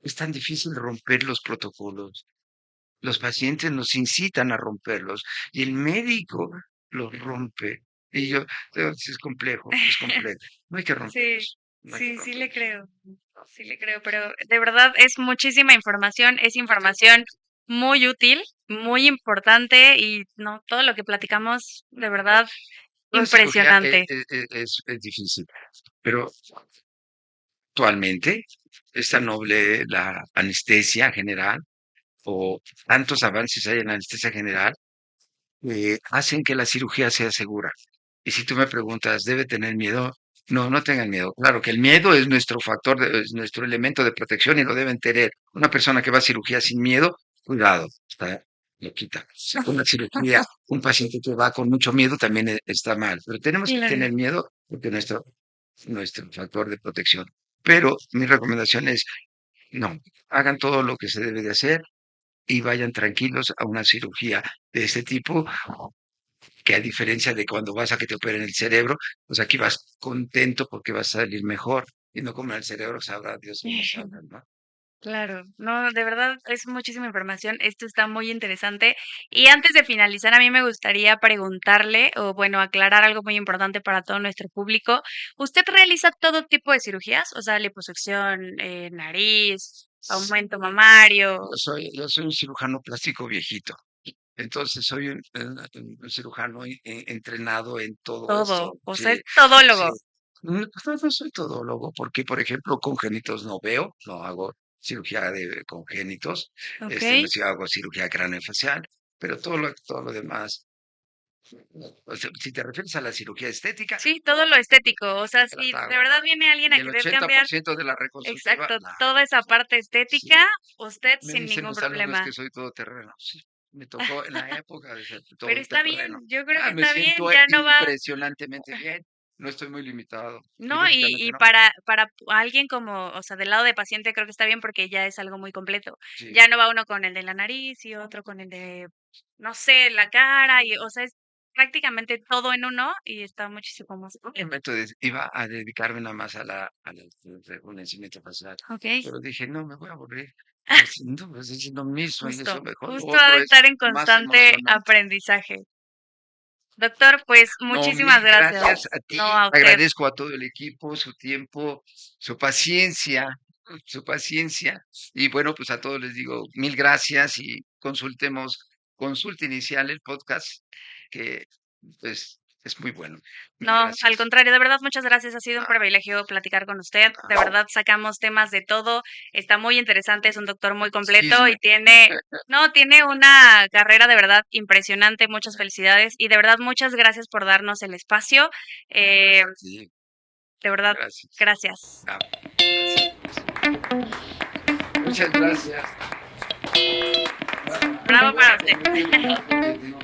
Es tan difícil romper los protocolos. Los pacientes nos incitan a romperlos y el médico los rompe. Y yo, es complejo, es complejo. No hay que Sí, romperlos, no hay que sí, sí le romperlos. creo. Sí le creo, pero de verdad es muchísima información, es información muy útil muy importante y no, todo lo que platicamos, de verdad, La cirugía impresionante. es difícil, pero actualmente es tan noble la anestesia general o tantos avances hay en la anestesia general que hacen que la cirugía sea segura. Y si tú me preguntas, ¿debe tener miedo? No, no tengan miedo. Claro que el miedo es nuestro factor, es nuestro elemento de protección y lo deben tener. Una persona que va a cirugía sin miedo, cuidado, está loquita. Una cirugía, un paciente que va con mucho miedo también está mal. Pero tenemos que Claro. tener miedo porque nuestro factor de protección. Pero mi recomendación es, no, hagan todo lo que se debe de hacer y vayan tranquilos a una cirugía de este tipo, que a diferencia de cuando vas a que te operen el cerebro, pues aquí vas contento porque vas a salir mejor y no como en el cerebro, sabrá Dios cómo salgan, ¿no? Claro, no, de verdad es muchísima información. Esto está muy interesante. Y antes de finalizar, a mí me gustaría preguntarle, o bueno, aclarar algo muy importante para todo nuestro público. ¿Usted realiza todo tipo de cirugías? O sea, liposucción, nariz, aumento mamario, Yo soy un cirujano plástico viejito, entonces soy un cirujano entrenado en todo todo. esto. O sea, Sí, es sí. todólogo. Pues no soy todólogo, porque, por ejemplo, congénitos no veo, no hago cirugía de congénitos, ¿Ok? no sí hago cirugía craneofacial, pero todo lo demás, o sea, si te refieres a la cirugía estética, Sí, todo lo estético. O sea, te las si de hago. verdad viene alguien Y a el querer cambiar, 80% de la reconstructiva, exacto, no. toda esa parte estética, Sí, usted me sin dicen ningún los alumnos problema. que soy todoterreno. Sí, me tocó en la época de ser Pero está bien, todoterreno. yo creo que Me está bien, siento ya no va. impresionantemente bien. No estoy muy limitado. No, Quirúrgicamente y no. para alguien como, o sea, del lado de paciente creo que está bien porque ya es algo muy completo. Sí. Ya no va uno con el de la nariz y otro con el de, no sé, la cara y, o sea, es prácticamente todo en uno y está muchísimo más. Entonces iba a dedicarme nada más al rejuvenecimiento facial. Okey, Pero dije, no, me voy a aburrir haciendo, pues, es lo mismo y eso justo, mejor. Lo justo ha otro de es estar en más constante emocionante. aprendizaje. Doctor, pues No, mil muchísimas gracias gracias. a No, ti. a usted. Agradezco a todo el equipo, su tiempo, su paciencia, su paciencia. Y bueno, pues a todos les digo mil gracias y consulta inicial el podcast, que pues es muy bueno. Mil No, al gracias. contrario, de verdad, muchas gracias. Ha sido un Ah, privilegio platicar con usted. De ah, verdad, sacamos temas de todo. Está muy interesante, es un doctor muy completo y chisme. tiene, no, tiene una carrera de verdad impresionante. Muchas felicidades y de verdad, muchas gracias por darnos el espacio. Eh, Sí, de verdad, gracias. gracias. Ah, gracias. Muchas gracias. Bravo para Tengo que usted. ir, tengo